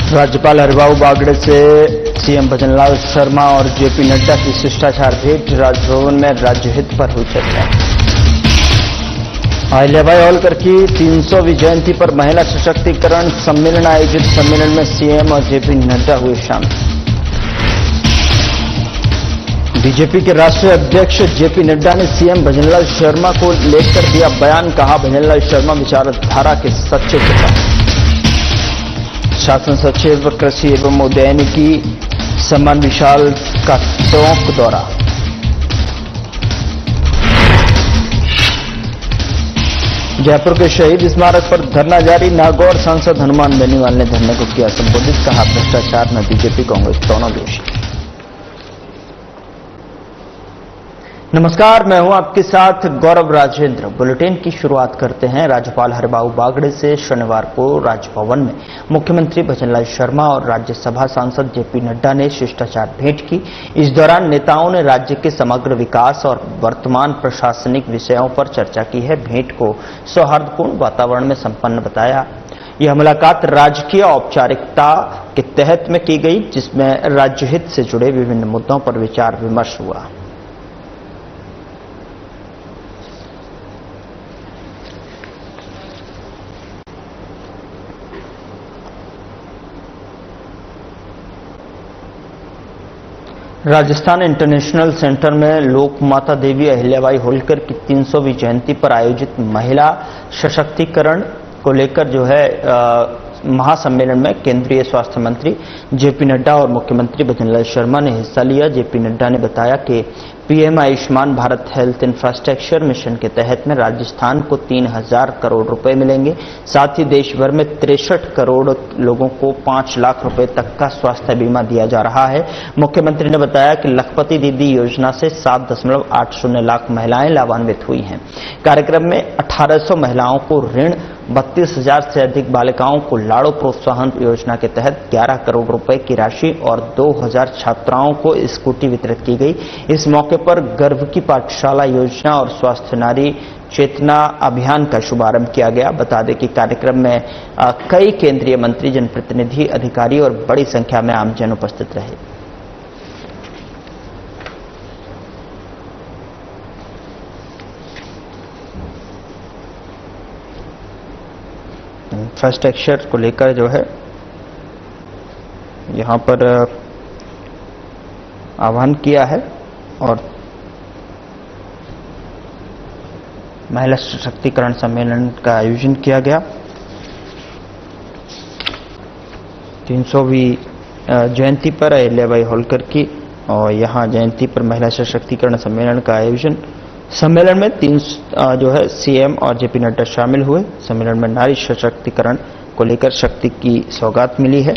राज्यपाल हरिभाऊ बागड़े से सीएम भजनलाल शर्मा और जेपी नड्डा की शिष्टाचार भेंट। राजभवन में राज्य हित पर हुई चर्चा। अहिल्याबाई होलकर की 300वीं जयंती पर महिला सशक्तिकरण सम्मेलन आयोजित। सम्मेलन में सीएम और जेपी नड्डा हुए शामिल। बीजेपी के राष्ट्रीय अध्यक्ष जेपी नड्डा ने सीएम भजनलाल शर्मा को लेकर दिया बयान। कहा, भजनलाल शर्मा विचारधारा के सच्चे नेता। शासन सचिव कृषि एवं उद्यानिकी सम्मान विशाल का टोंक दौरा। जयपुर के शहीद स्मारक पर धरना जारी। नागौर सांसद हनुमान बेनीवाल ने धरने को किया संबोधित। कहा, भ्रष्टाचार में बीजेपी कांग्रेस दोनों दोषी। नमस्कार, मैं हूं आपके साथ गौरव राजेंद्र। बुलेटिन की शुरुआत करते हैं। राज्यपाल हरिभाऊ बागड़े से शनिवार को राजभवन में मुख्यमंत्री भजनलाल शर्मा और राज्यसभा सांसद जेपी नड्डा ने शिष्टाचार भेंट की। इस दौरान नेताओं ने राज्य के समग्र विकास और वर्तमान प्रशासनिक विषयों पर चर्चा की है। भेंट को सौहार्दपूर्ण वातावरण में संपन्न बताया। यह मुलाकात राजकीय औपचारिकता के तहत में की गई, जिसमें राज्य हित से जुड़े विभिन्न मुद्दों पर विचार विमर्श हुआ। राजस्थान इंटरनेशनल सेंटर में लोक माता देवी अहिल्याबाई होलकर की 300वीं जयंती पर आयोजित महिला सशक्तिकरण को लेकर महासम्मेलन में केंद्रीय स्वास्थ्य मंत्री जेपी नड्डा और मुख्यमंत्री भजनलाल शर्मा ने हिस्सा लिया। जेपी नड्डा ने बताया कि PM Ayushman Bharat health infrastructure mission के तहत में राजस्थान को 3000 करोड़ रुपए मिलेंगे। साथ ही देश भर में 63 करोड़ लोगों को 5 लाख रुपए तक का स्वास्थ्य बीमा दिया जा रहा है। मुख्यमंत्री ने बताया कि लखपति दीदी योजना से 7.80 लाख महिलाएं लाभान्वित हुई हैं। कार्यक्रम में 1800 महिलाओं को ऋण, 32,000 से अधिक बालिकाओं को लाड़ो प्रोत्साहन योजना के तहत 11 करोड़ रुपए की राशि और 2000 छात्राओं को स्कूटी वितरित की गई। इस मौके पर गर्भ की पाठशाला योजना और स्वास्थ्य नारी चेतना अभियान का शुभारंभ किया गया। बता दें कि कार्यक्रम में कई केंद्रीय मंत्री, जनप्रतिनिधि, अधिकारी और बड़ी संख्या में आमजन उपस्थित रहे। इंफ्रास्ट्रक्चर को लेकर यहां पर आह्वान किया है और महिला सशक्तिकरण सम्मेलन का आयोजन किया गया। 300वीं जयंती पर अहिल्याबाई होलकर की और यहां जयंती पर महिला सशक्तिकरण सम्मेलन का आयोजन। सम्मेलन में सीएम और जेपी नड्डा शामिल हुए। सम्मेलन में नारी सशक्तिकरण को लेकर शक्ति की सौगात मिली है।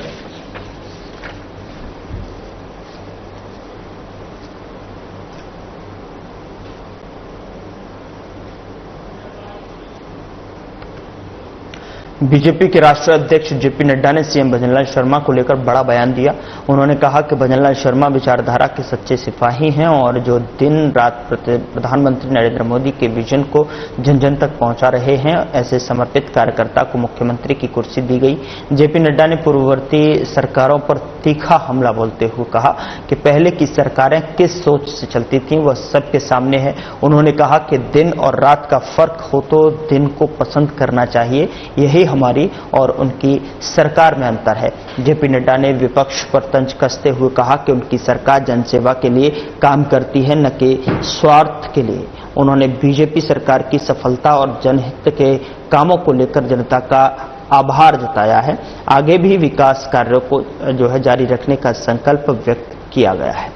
बीजेपी के राष्ट्रीय अध्यक्ष जेपी नड्डा ने सीएम भजनलाल शर्मा को लेकर बड़ा बयान दिया। उन्होंने कहा कि भजनलाल शर्मा विचारधारा के सच्चे सिपाही हैं और जो दिन रात प्रधानमंत्री नरेंद्र मोदी के विजन को जन जन तक पहुंचा रहे हैं। ऐसे समर्पित कार्यकर्ता को मुख्यमंत्री की कुर्सी दी गई। जेपी नड्डा ने पूर्ववर्ती सरकारों पर तीखा हमला बोलते हुए कहा कि पहले की सरकारें किस सोच से चलती थीं, वह सबके सामने है। उन्होंने कहा कि दिन और रात का फर्क हो तो दिन को पसंद करना चाहिए, यही हमारी और उनकी सरकार में अंतर है। जेपी नड्डा ने विपक्ष पर तंज कसते हुए कहा कि उनकी सरकार जनसेवा के लिए काम करती है, न कि स्वार्थ के लिए। उन्होंने बीजेपी सरकार की सफलता और जनहित के कामों को लेकर जनता का आभार जताया है। आगे भी विकास कार्यों को जारी रखने का संकल्प व्यक्त किया गया है।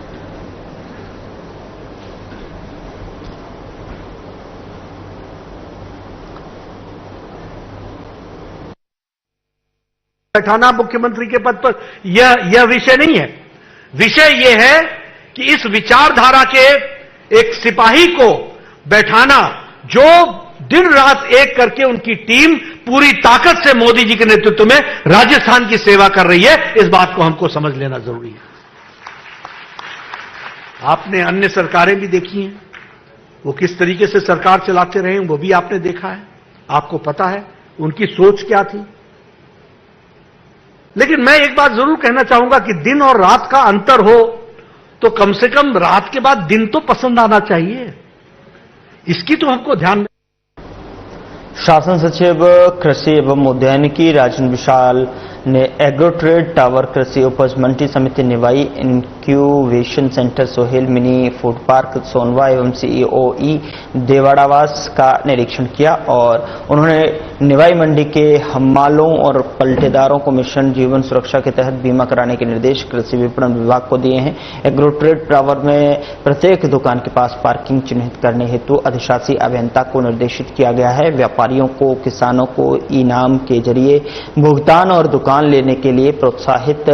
बैठाना मुख्यमंत्री के पद पर यह विषय नहीं है। विषय यह है कि इस विचारधारा के एक सिपाही को बैठाना, जो दिन रात एक करके उनकी टीम पूरी ताकत से मोदी जी के नेतृत्व में राजस्थान की सेवा कर रही है, इस बात को हमको समझ लेना जरूरी है। आपने अन्य सरकारें भी देखी हैं, वो किस तरीके से सरकार चलाते रहे वो भी आपने देखा है, आपको पता है उनकी सोच क्या थी। लेकिन मैं एक बात जरूर कहना चाहूंगा कि दिन और रात का अंतर हो तो कम से कम रात के बाद दिन तो पसंद आना चाहिए, इसकी तो हमको ध्यान में। शासन सचिव कृषि एवं उद्यानिकी राजन विशाल ने एग्रो ट्रेड टावर कृषि उपज मंडी समिति Niwai incubation centre Sohail mini food park Sonwa एवं सीईओई देवाड़ावास का निरीक्षण किया और उन्होंने निवाई मंडी के हम्मालों और पलटेदारों को मिशन जीवन सुरक्षा के तहत बीमा कराने के निर्देश कृषि विपणन विभाग को दिए हैं। एग्रो ट्रेड टावर में प्रत्येक दुकान के पास पार्किंग चिन्हित करने हेतु अधिशासी अभियंता को निर्देशित किया गया है। व्यापारियों को किसानों को इनाम के जरिए भुगतान और दुकान लेने के लिए प्रोत्साहित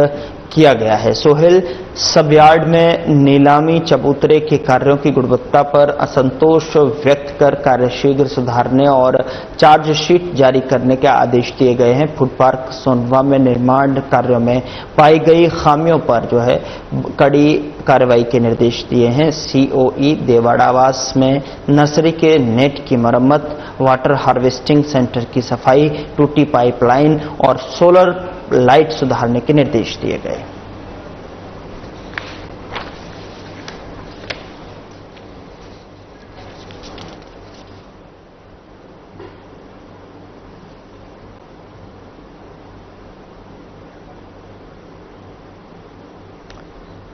किया गया है। सोहेल सबयार्ड में नीलामी चबूतरे के कार्यों की गुणवत्ता पर असंतोष व्यक्त कर कार्य शीघ्र सुधारने और चार्जशीट जारी करने के आदेश दिए गए हैं। फूड पार्क सोनवा में निर्माण कार्यों में पाई गई खामियों पर कड़ी कार्रवाई के निर्देश दिए हैं। सीओई देवाड़ावास में नर्सरी के नेट की मरम्मत, वाटर हार्वेस्टिंग सेंटर की सफाई, टूटी पाइपलाइन और सोलर लाइट सुधारने के निर्देश दिए गए।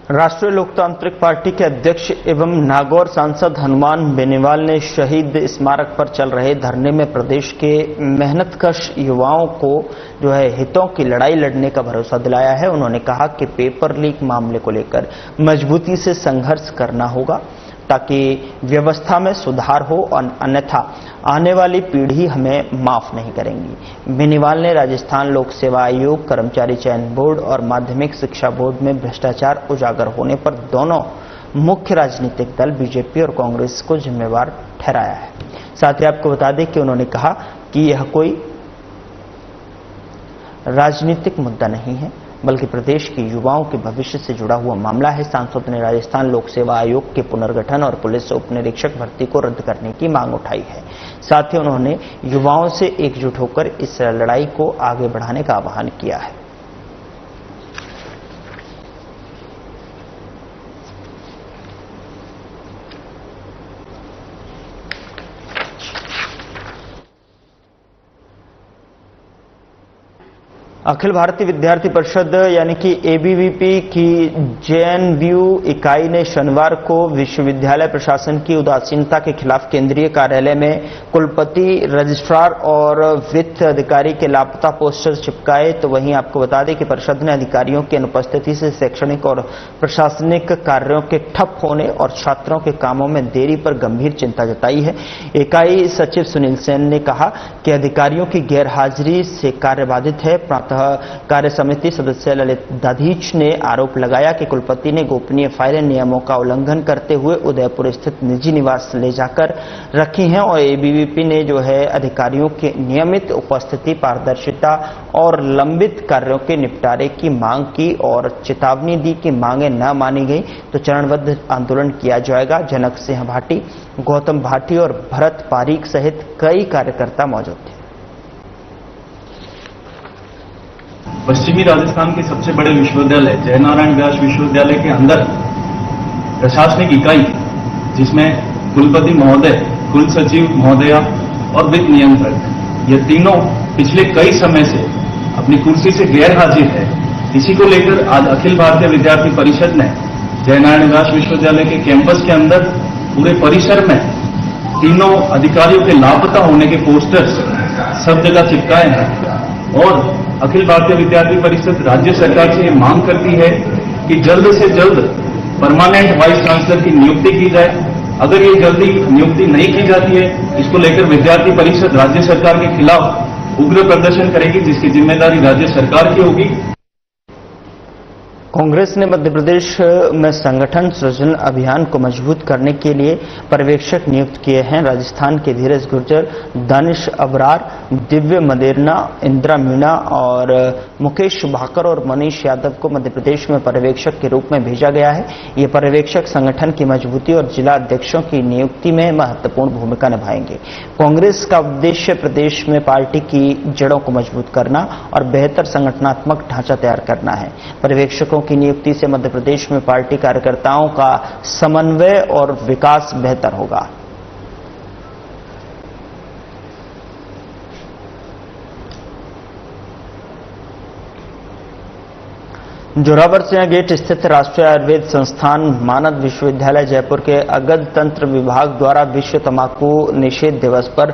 राष्ट्रीय लोकतांत्रिक पार्टी के अध्यक्ष एवं नागौर सांसद हनुमान बेनीवाल ने शहीद स्मारक पर चल रहे धरने में प्रदेश के मेहनतकश युवाओं को हितों की लड़ाई लड़ने का भरोसा दिलाया है। उन्होंने कहा कि पेपर लीक मामले को लेकर मजबूती से संघर्ष करना होगा ताकि व्यवस्था में सुधार हो और अन्यथा आने वाली पीढ़ी हमें माफ नहीं करेंगी। बेनीवाल ने राजस्थान लोक सेवा आयोग, कर्मचारी चयन बोर्ड और माध्यमिक शिक्षा बोर्ड में भ्रष्टाचार उजागर होने पर दोनों मुख्य राजनीतिक दल बीजेपी और कांग्रेस को जिम्मेवार ठहराया है। साथ ही आपको बता दें कि उन्होंने कहा कि यह कोई राजनीतिक मुद्दा नहीं है बल्कि प्रदेश के युवाओं के भविष्य से जुड़ा हुआ मामला है। सांसद ने राजस्थान लोक सेवा आयोग के पुनर्गठन और पुलिस उप निरीक्षक भर्ती को रद्द करने की मांग उठाई है। साथ ही उन्होंने युवाओं से एकजुट होकर इस लड़ाई को आगे बढ़ाने का आह्वान किया है। अखिल भारतीय विद्यार्थी परिषद यानी कि एबीवीपी की जेएनयू इकाई ने शनिवार को विश्वविद्यालय प्रशासन की उदासीनता के खिलाफ केंद्रीय कार्यालय में कुलपति, रजिस्ट्रार और वित्त अधिकारी के लापता पोस्टर चिपकाए। तो वहीं आपको बता दें कि परिषद ने अधिकारियों की अनुपस्थिति से शैक्षणिक और प्रशासनिक कार्यों के ठप होने और छात्रों के कामों में देरी पर गंभीर चिंता जताई है। इकाई सचिव सुनील सेन ने कहा कि अधिकारियों की गैरहाजिरी से कार्य बाधित है। कार्य समिति सदस्य ललित दाधीच ने आरोप लगाया कि कुलपति ने गोपनीय फाइलें नियमों का उल्लंघन करते हुए उदयपुर स्थित निजी निवास ले जाकर रखी हैं और एबीवीपी ने अधिकारियों की नियमित उपस्थिति, पारदर्शिता और लंबित कार्यों के निपटारे की मांग की और चेतावनी दी कि मांगे न मानी गई तो चरणबद्ध आंदोलन किया जाएगा। जनक सिंह भाटी, गौतम भाटी और भरत पारीक सहित कई कार्यकर्ता मौजूद थे। पश्चिमी राजस्थान के सबसे बड़े विश्वविद्यालय जयनारायण व्यास विश्वविद्यालय के अंदर प्रशासनिक इकाई जिसमें कुलपति महोदय, कुल सचिव महोदया और वित्त नियंत्रक, ये तीनों पिछले कई समय से अपनी कुर्सी से गैर हाजिर है। इसी को लेकर आज अखिल भारतीय विद्यार्थी परिषद ने जयनारायण व्यास विश्वविद्यालय के कैंपस के अंदर पूरे परिसर में तीनों अधिकारियों के लापता होने के पोस्टर्स सब जगह चिपकाए हैं और अखिल भारतीय विद्यार्थी परिषद राज्य सरकार से ये मांग करती है कि जल्द से जल्द परमानेंट वाइस चांसलर की नियुक्ति की जाए। अगर ये जल्दी नियुक्ति नहीं की जाती है, इसको लेकर विद्यार्थी परिषद राज्य सरकार के खिलाफ उग्र प्रदर्शन करेगी, जिसकी जिम्मेदारी राज्य सरकार की होगी। कांग्रेस ने मध्य प्रदेश में संगठन सृजन अभियान को मजबूत करने के लिए पर्यवेक्षक नियुक्त किए हैं। राजस्थान के धीरज गुर्जर, दानिश अबरार, दिव्य मदेरना, इंदिरा मीणा और मुकेश भाकर और मनीष यादव को मध्य प्रदेश में पर्यवेक्षक के रूप में भेजा गया है। ये पर्यवेक्षक संगठन की मजबूती और जिला अध्यक्षों की नियुक्ति में महत्वपूर्ण भूमिका निभाएंगे। कांग्रेस का उद्देश्य प्रदेश में पार्टी की जड़ों को मजबूत करना और बेहतर संगठनात्मक ढांचा तैयार करना है। पर्यवेक्षकों की नियुक्ति से मध्य प्रदेश में पार्टी कार्यकर्ताओं का समन्वय और विकास बेहतर होगा। जोरावर सिंह गेट स्थित राष्ट्रीय आयुर्वेद संस्थान मानद विश्वविद्यालय जयपुर के अगध तंत्र विभाग द्वारा विश्व तंबाकू निषेध दिवस पर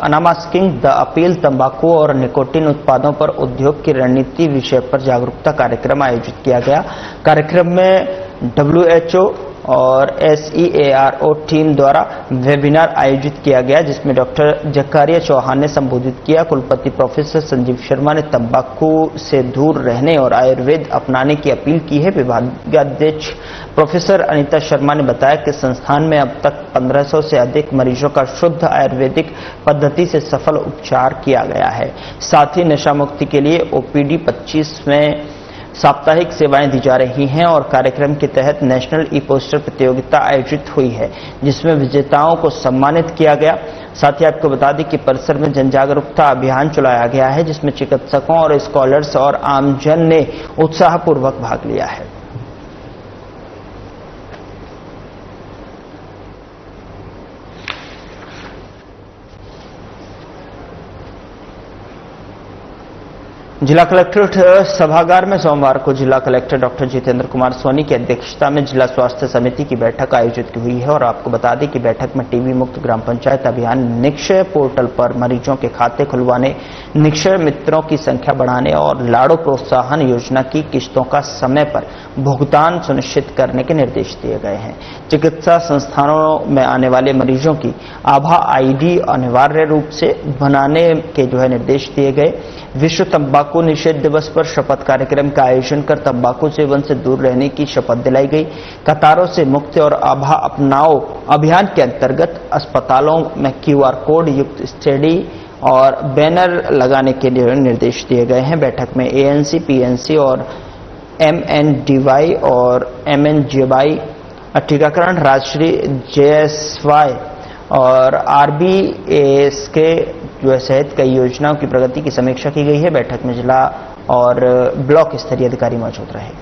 अनामास्किंग द अपील तंबाकू और निकोटिन उत्पादों पर उद्योग की रणनीति विषय पर जागरूकता कार्यक्रम आयोजित किया गया। कार्यक्रम में WHO और SEARO टीम द्वारा वेबिनार आयोजित किया गया, जिसमें डॉक्टर जकारिया चौहान ने संबोधित किया। कुलपति प्रोफेसर संजीव शर्मा ने तंबाकू से दूर रहने और आयुर्वेद अपनाने की अपील की है। विभागाध्यक्ष प्रोफेसर अनीता शर्मा ने बताया कि संस्थान में अब तक 1500 से अधिक मरीजों का शुद्ध आयुर्वेदिक पद्धति से सफल उपचार किया गया है। साथ ही नशा मुक्ति के लिए OPD 25 में साप्ताहिक सेवाएं दी जा रही हैं और कार्यक्रम के तहत नेशनल ई-पोस्टर प्रतियोगिता आयोजित हुई है, जिसमें विजेताओं को सम्मानित किया गया। साथ ही आपको बता दें कि परिसर में जन जागरूकता अभियान चलाया गया है, जिसमें चिकित्सकों और स्कॉलर्स और आमजन ने उत्साहपूर्वक भाग लिया है। जिला कलेक्ट्रेट सभागार में सोमवार को जिला कलेक्टर डॉक्टर जितेंद्र कुमार सोनी की अध्यक्षता में जिला स्वास्थ्य समिति की बैठक आयोजित हुई है। और आपको बता दें कि बैठक में टीबी मुक्त ग्राम पंचायत अभियान, निक्षय पोर्टल पर मरीजों के खाते खुलवाने, निक्षय मित्रों की संख्या बढ़ाने और लाड़ो प्रोत्साहन योजना की किस्तों का समय पर भुगतान सुनिश्चित करने के निर्देश दिए गए हैं। चिकित्सा संस्थानों में आने वाले मरीजों की आभा ID अनिवार्य रूप से बनाने के निर्देश दिए गए। विश्व तंबाकू निषेध दिवस पर शपथ कार्यक्रम का आयोजन कर तंबाकू सेवन से दूर रहने की शपथ दिलाई गई। कतारों से मुक्ति और आभा अपनाओ अभियान के अंतर्गत अस्पतालों में QR कोड युक्त स्टडी और बैनर लगाने के लिए निर्देश दिए गए हैं। बैठक में ANC, PNC और MNDY और MNGY, टीकाकरण राजश्री, JSY और RBASK सहित कई योजनाओं की प्रगति की समीक्षा की गई है। बैठक में जिला और ब्लॉक स्तरीय अधिकारी मौजूद रहे।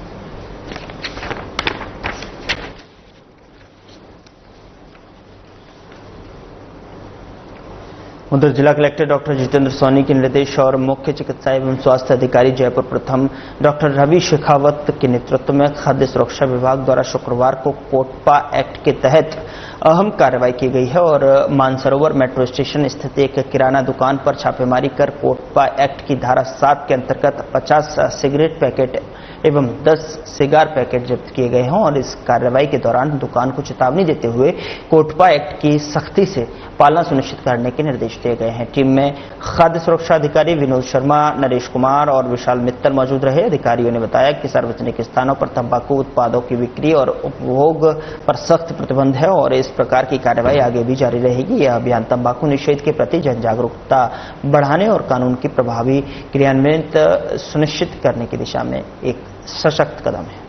उधर जिला कलेक्टर डॉक्टर जितेंद्र सोनी के निर्देश और मुख्य चिकित्सा एवं स्वास्थ्य अधिकारी जयपुर प्रथम डॉक्टर रवि शेखावत के नेतृत्व में खाद्य सुरक्षा विभाग द्वारा शुक्रवार को कोटपा एक्ट के तहत अहम कार्रवाई की गई है और मानसरोवर मेट्रो स्टेशन स्थित एक किराना दुकान पर छापेमारी कर कोटपा एक्ट की धारा 7 के अंतर्गत 50 सिगरेट पैकेट एवं 10 सिगार पैकेट जब्त किए गए हैं। और इस कार्रवाई के दौरान दुकान को चेतावनी देते हुए कोटपा एक्ट की सख्ती से पालना सुनिश्चित करने के निर्देश दिए गए हैं। टीम में खाद्य सुरक्षा अधिकारी विनोद शर्मा, नरेश कुमार और विशाल मित्तल मौजूद रहे। अधिकारियों ने बताया कि सार्वजनिक स्थानों पर तंबाकू उत्पादों की बिक्री और उपभोग पर सख्त प्रतिबंध है और इस प्रकार की कार्रवाई आगे भी जारी रहेगी। यह अभियान तंबाकू निषेध के प्रति जन जागरूकता बढ़ाने और कानून की प्रभावी क्रियान्वयन सुनिश्चित करने की दिशा में एक सशक्त कदम है।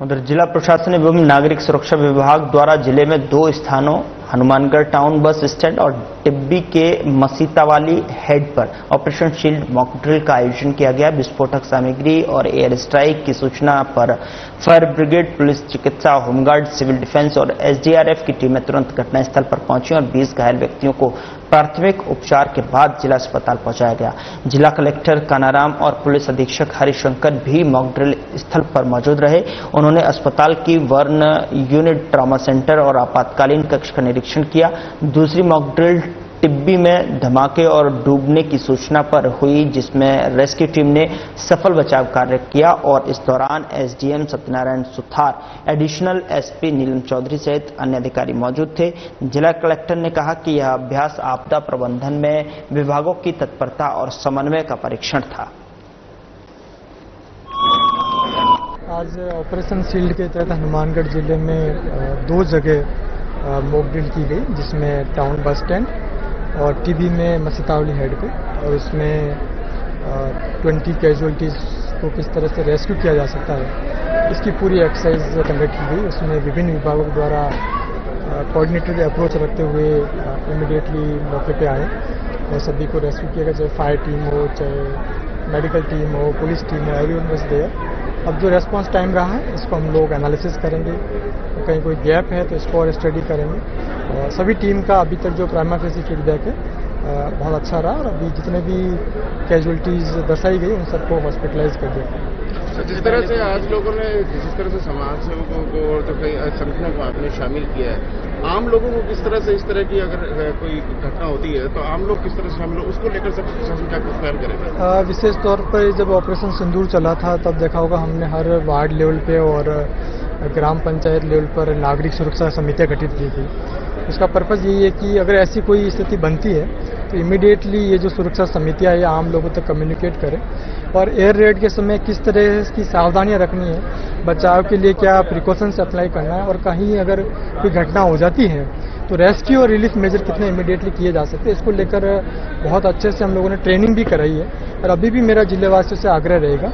उधर जिला प्रशासन एवं नागरिक सुरक्षा विभाग द्वारा जिले में 2 स्थानों हनुमानगढ़ टाउन बस स्टैंड और टिब्बी के मसीतावाली हेड पर ऑपरेशन शील्ड मॉक ड्रिल का आयोजन किया गया। विस्फोटक सामग्री और एयर स्ट्राइक की सूचना पर फायर ब्रिगेड, पुलिस, चिकित्सा, होमगार्ड, सिविल डिफेंस और SDRF की टीमें तुरंत घटनास्थल पर पहुंची और 20 घायल व्यक्तियों को प्राथमिक उपचार के बाद जिला अस्पताल पहुंचाया गया। जिला कलेक्टर कानाराम और पुलिस अधीक्षक हरिशंकर भी मॉक ड्रिल स्थल पर मौजूद रहे। उन्होंने अस्पताल की वर्न यूनिट, ट्रॉमा सेंटर और आपातकालीन कक्ष का निरीक्षण किया। दूसरी मॉक ड्रिल टिब्बी में धमाके और डूबने की सूचना पर हुई, जिसमें रेस्क्यू टीम ने सफल बचाव कार्य किया और इस दौरान SDM Satyanarayan Suthar, additional SP Neelam Chaudhary सहित अन्य अधिकारी मौजूद थे। जिला कलेक्टर ने कहा कि यह अभ्यास आपदा प्रबंधन में विभागों की तत्परता और समन्वय का परीक्षण था। आज ऑपरेशन शील्ड के तहत हनुमानगढ़ जिले में 2 जगह मॉक ड्रिल की गई, जिसमें टाउन बस स्टैंड और टीबी में मसीतावली हेड पे, और इसमें 20 कैजुअलिटीज़ को किस तरह से रेस्क्यू किया जा सकता है, इसकी पूरी एक्सरसाइज कंडक्ट की गई। उसमें विभिन्न विभागों द्वारा कोऑर्डिनेटेड अप्रोच रखते हुए इमीडिएटली मौके पे आए और सभी को रेस्क्यू किया गया, चाहे फायर टीम हो, चाहे मेडिकल टीम हो, पुलिस टीम हो, एवरीवन वाज देयर। अब जो रेस्पॉन्स टाइम रहा है इसको हम लोग एनालिसिस करेंगे, कहीं कोई गैप है तो इसको और स्टडी करेंगे। और सभी टीम का अभी तक जो प्राइमा फेसी फीडबैक है बहुत अच्छा रहा, और अभी जितने भी कैजुअलिटीज़ दर्शाई गई उन सबको हॉस्पिटलाइज कर दिया। जिस तरह से आज लोगों ने जिस तरह से समाज सेवकों को और जो कई संगठनों को आपने शामिल किया है, आम लोगों को किस तरह से इस तरह की अगर कोई घटना होती है तो आम लोग किस तरह से शामिल हो, उसको लेकर सब प्रशासन क्या कुछ पहल करेगा? विशेष तौर पर जब ऑपरेशन सिंदूर चला था तब देखा होगा हमने हर वार्ड लेवल पे और ग्राम पंचायत लेवल पर नागरिक सुरक्षा समितियां गठित की थी। इसका पर्पज़ यही है कि अगर ऐसी कोई स्थिति बनती है तो इमीडिएटली ये जो सुरक्षा समितियां है आम लोगों तक कम्युनिकेट करें, और एयर रेड के समय किस तरह की सावधानियां रखनी है, बचाव के लिए क्या प्रिकॉशंस अप्लाई करना है, और कहीं अगर कोई घटना हो जाती है तो रेस्क्यू और रिलीफ मेजर कितने इमीडिएटली किए जा सकते हैं, इसको लेकर बहुत अच्छे से हम लोगों ने ट्रेनिंग भी कराई है। और अभी भी मेरा जिलेवासियों से आग्रह रहेगा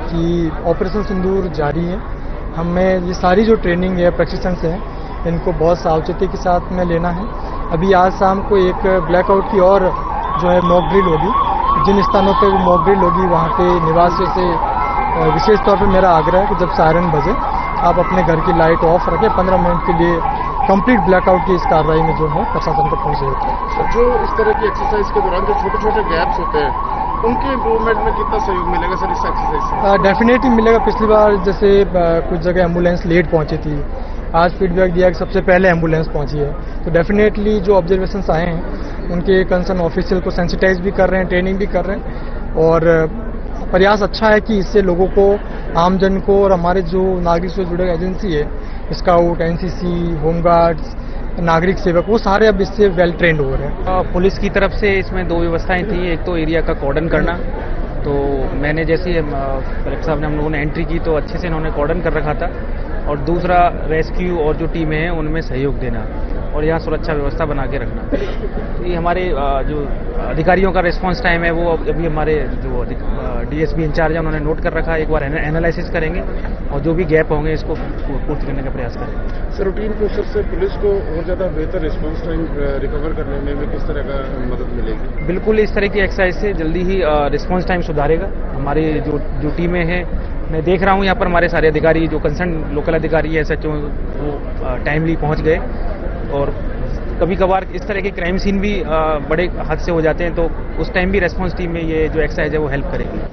कि ऑपरेशन सिंदूर जारी है, हमें ये सारी जो ट्रेनिंग है, प्रशिक्षण से है, इनको बहुत सावचेती के साथ में लेना है। अभी आज शाम को एक ब्लैकआउट की और जो है मॉक ड्रिल होगी, जिन स्थानों पे वो मॉक ड्रिल होगी वहाँ पे निवासियों से विशेष तौर पे मेरा आग्रह है कि जब सायरन बजे आप अपने घर की लाइट ऑफ रखें, 15 मिनट के लिए कंप्लीट ब्लैकआउट की इस कार्रवाई में जो है प्रशासन को पहुँचे होते हैं। जो इस तरह की एक्सरसाइज के दौरान जो छोटे छोटे गैप्स होते हैं उनके इम्प्रूवमेंट में कितना सहयोग मिलेगा सर इस एक्सरसाइज से? डेफिनेटली मिलेगा। पिछली बार जैसे कुछ जगह एम्बुलेंस लेट पहुंची थी, आज फीडबैक दिया कि सबसे पहले एम्बुलेंस पहुंची है, तो डेफिनेटली जो ऑब्जर्वेशंस आए हैं उनके कंसर्न ऑफिशियल को सेंसिटाइज भी कर रहे हैं, ट्रेनिंग भी कर रहे हैं, और प्रयास अच्छा है कि इससे लोगों को, आमजन को, और हमारे जो नागरिक से जुड़े एजेंसी है, स्काउट, एनसीसी, होमगार्ड्स, नागरिक सेवक, वो सारे अब इससे वेल ट्रेंड हो रहे हैं। पुलिस की तरफ से इसमें 2 व्यवस्थाएं थी, एक तो एरिया का कॉर्डन करना, तो मैंने जैसे कलेक्टर साहब ने हम लोगों ने एंट्री की तो अच्छे से इन्होंने कॉर्डन कर रखा था, और दूसरा रेस्क्यू और जो टीमें हैं उनमें सहयोग देना और यहाँ सुरक्षा व्यवस्था बना के रखना। ये हमारे जो अधिकारियों का रिस्पांस टाइम है वो अभी हमारे जो डीएसपी इंचार्ज है उन्होंने नोट कर रखा है, एक बार एनालिसिस करेंगे और जो भी गैप होंगे इसको पूर्ति करने का प्रयास करेंगे। सर, रूटीन प्रोसेस से पुलिस को और ज़्यादा बेहतर रिस्पांस टाइम रिकवर करने में किस तरह का मदद मिलेगी? बिल्कुल, इस तरह की एक्सरसाइज से जल्दी ही रिस्पांस टाइम सुधारेगा। हमारी जो टीमें हैं, मैं देख रहा हूँ यहाँ पर हमारे सारे अधिकारी, जो कंसर्न लोकल अधिकारी है, एसएचओ, वो टाइमली पहुँच गए, और कभी कभार इस तरह के क्राइम सीन भी बड़े हद से हो जाते हैं, तो उस टाइम भी रेस्पॉन्स टीम में ये जो एक्सरसाइज है वो हेल्प करेगी।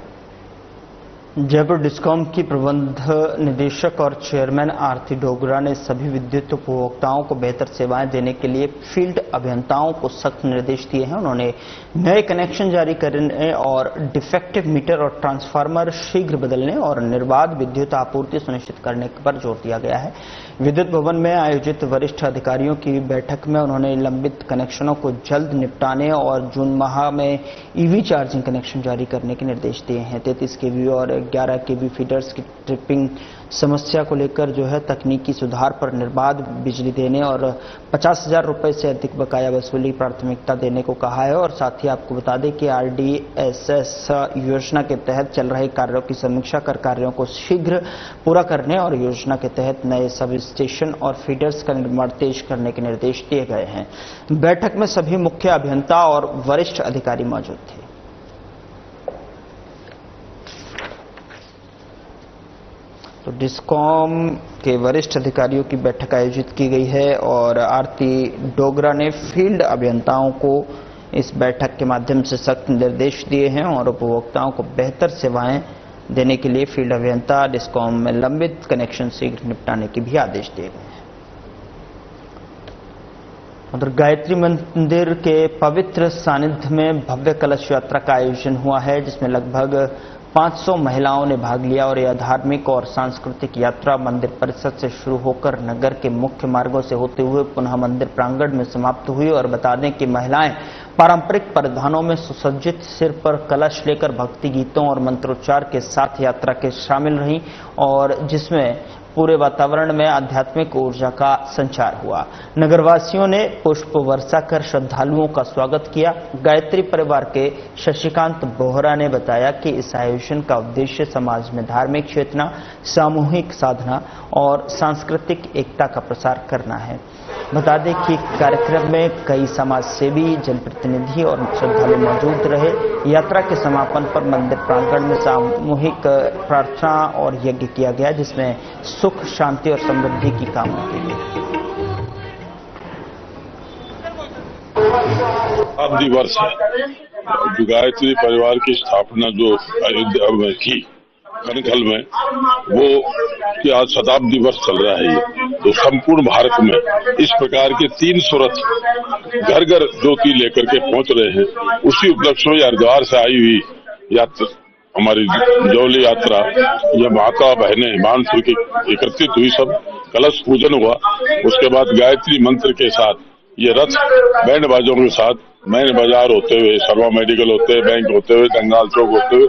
जयपुर डिस्कॉम की प्रबंध निदेशक और चेयरमैन आरती डोगरा ने सभी विद्युत उपभोक्ताओं को बेहतर सेवाएं देने के लिए फील्ड अभियंताओं को सख्त निर्देश दिए हैं। उन्होंने नए कनेक्शन जारी करने और डिफेक्टिव मीटर और ट्रांसफार्मर शीघ्र बदलने और निर्बाध विद्युत आपूर्ति सुनिश्चित करने पर जोर दिया गया है। विद्युत भवन में आयोजित वरिष्ठ अधिकारियों की बैठक में उन्होंने लंबित कनेक्शनों को जल्द निपटाने और जून माह में ईवी चार्जिंग कनेक्शन जारी करने के निर्देश दिए हैं। 33 केवी और 11 केवी फीडर्स की ट्रिपिंग समस्या को लेकर जो है तकनीकी सुधार पर निर्बाध बिजली देने और 50,000 रुपए से अधिक बकाया वसूली प्राथमिकता देने को कहा है। और साथ ही आपको बता दें कि आरडीएसएस योजना के तहत चल रहे कार्यों की समीक्षा कर कार्यों को शीघ्र पूरा करने और योजना के तहत नए सब स्टेशन और फीडर्स का निर्माण तेज करने के निर्देश दिए गए हैं। बैठक में सभी मुख्य अभियंता और वरिष्ठ अधिकारी मौजूद थे। तो डिस्कॉम के वरिष्ठ अधिकारियों की बैठक आयोजित की गई है और आरती डोगरा ने फील्ड अभियंताओं को इस बैठक के माध्यम से सख्त निर्देश दिए हैं और उपभोक्ताओं को बेहतर सेवाएं देने के लिए फील्ड अभियंता डिस्कॉम में लंबित कनेक्शन शीघ्र निपटाने के भी आदेश दिए गए हैं। उधर गायत्री मंदिर के पवित्र सानिध्य में भव्य कलश यात्रा का आयोजन हुआ है, जिसमें लगभग 500 महिलाओं ने भाग लिया और यह धार्मिक और सांस्कृतिक यात्रा मंदिर परिसर से शुरू होकर नगर के मुख्य मार्गों से होते हुए पुनः मंदिर प्रांगण में समाप्त हुई। और बता दें कि महिलाएं पारंपरिक परिधानों में सुसज्जित सिर पर कलश लेकर भक्ति गीतों और मंत्रोच्चार के साथ यात्रा के शामिल रहीं और जिसमें पूरे वातावरण में आध्यात्मिक ऊर्जा का संचार हुआ। नगरवासियों ने पुष्प वर्षा कर श्रद्धालुओं का स्वागत किया। गायत्री परिवार के शशिकांत बोहरा ने बताया कि इस आयोजन का उद्देश्य समाज में धार्मिक चेतना, सामूहिक साधना और सांस्कृतिक एकता का प्रसार करना है। बता दें कि कार्यक्रम में कई समाज सेवी, जनप्रतिनिधि और श्रद्धालु मौजूद रहे। यात्रा के समापन पर मंदिर प्रांगण में सामूहिक प्रार्थना और यज्ञ किया गया, जिसमें सुख, शांति और समृद्धि की कामना की गई। शताब्दी वर्ष जो गायत्री परिवार की स्थापना जो अयोध्या में की कनखल में, वो कि आज शताब्दी वर्ष चल रहा है। ये तो संपूर्ण भारत में इस प्रकार के 300 रथ घर घर ज्योति लेकर के पहुंच रहे हैं। उसी उपलक्ष्य में हरिद्वार से आई हुई यात्रा, हमारी जौली यात्रा, यह माता बहनें मानसूर की एकत्रित हुई, सब कलश पूजन हुआ। उसके बाद गायत्री मंत्र के साथ ये रथ बैंड बाजों के साथ मैन बाजार होते हुए, शर्मा मेडिकल होते हुए, बैंक होते हुए, जंगाल चौक होते हुए,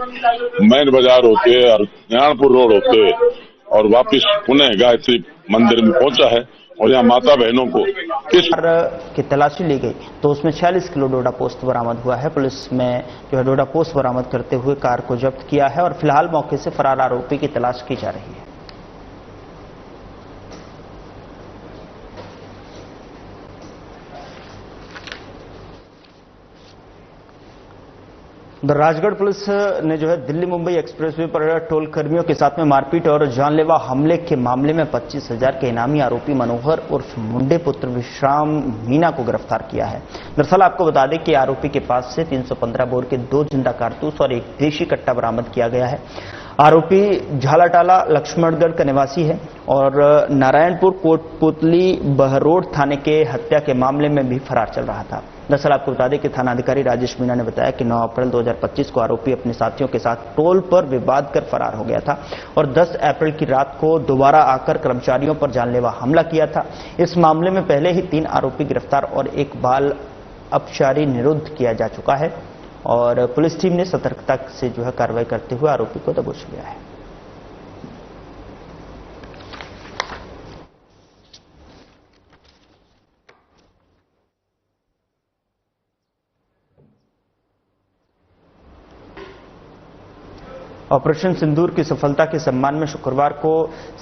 मैन बाजार होते हुए और नारायणपुर रोड होते हुए और वापस पुनः गायत्री मंदिर में पहुंचा है। और यहाँ माता बहनों को किस की तलाशी ली गई तो उसमें 46 किलो डोडा पोस्त बरामद हुआ है। पुलिस में जो है डोडा पोस्त बरामद करते हुए कार को जब्त किया है और फिलहाल मौके से फरार आरोपी की तलाश की जा रही है। राजगढ़ पुलिस ने जो है दिल्ली मुंबई एक्सप्रेसवे पर टोल कर्मियों के साथ में मारपीट और जानलेवा हमले के मामले में 25,000 के इनामी आरोपी मनोहर उर्फ मुंडे पुत्र विश्राम मीना को गिरफ्तार किया है। दरअसल आपको बता दें कि आरोपी के पास से 315 बोर के 2 जिंदा कारतूस और एक देशी कट्टा बरामद किया गया है। आरोपी झालाटाला लक्ष्मणगढ़ का निवासी है और नारायणपुर कोटपुतली बहरोड थाने के हत्या के मामले में भी फरार चल रहा था। दरअसल आपको बता दें कि थानाधिकारी राजेश मीणा ने बताया कि 9 अप्रैल 2025 को आरोपी अपने साथियों के साथ टोल पर विवाद कर फरार हो गया था और 10 अप्रैल की रात को दोबारा आकर कर्मचारियों पर जानलेवा हमला किया था। इस मामले में पहले ही 3 आरोपी गिरफ्तार और एक बाल अपचारी निरुद्ध किया जा चुका है और पुलिस टीम ने सतर्कता से जो है कार्रवाई करते हुए आरोपी को दबोच लिया है। ऑपरेशन सिंदूर की सफलता के सम्मान में शुक्रवार को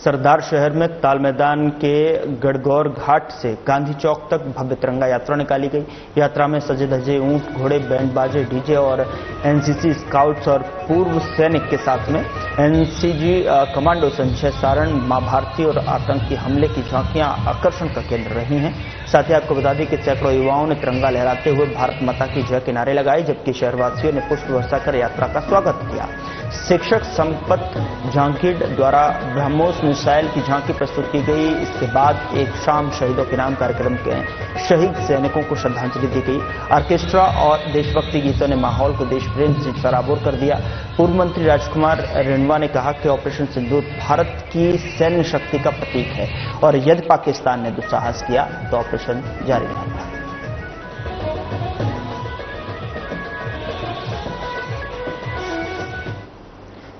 सरदार शहर में ताल मैदान के गढ़गौर घाट से गांधी चौक तक भव्य तिरंगा यात्रा निकाली गई। यात्रा में सजे धजे ऊंट, घोड़े, बैंड बाजे, डीजे और एनसीसी स्काउट्स और पूर्व सैनिक के साथ में एनसीजी कमांडो संजय सारण, मां भारती और आतंकी हमले की झांकियां आकर्षण का केंद्र रही हैं। साथ ही आपको बता दें कि सैकड़ों युवाओं ने तिरंगा लहराते हुए भारत माता की जय के नारे लगाए, जबकि शहरवासियों ने पुष्प वर्षा कर यात्रा का स्वागत किया। शिक्षक संपत झांकीड द्वारा ब्रह्मोस मिसाइल की झांकी प्रस्तुत की गई। इसके बाद एक शाम शहीदों के नाम कार्यक्रम के शहीद सैनिकों को श्रद्धांजलि दी गई। ऑर्केस्ट्रा और देशभक्ति गीतों ने माहौल को देश प्रेम से सराबोर कर दिया। पूर्व मंत्री राजकुमार रेणवा ने कहा कि ऑपरेशन सिंदूर भारत की सैन्य शक्ति का प्रतीक है और यदि पाकिस्तान ने दुस्साहस किया तो ऑपरेशन जारी रहेगा।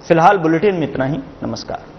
फिलहाल बुलेटिन में इतना ही। नमस्कार।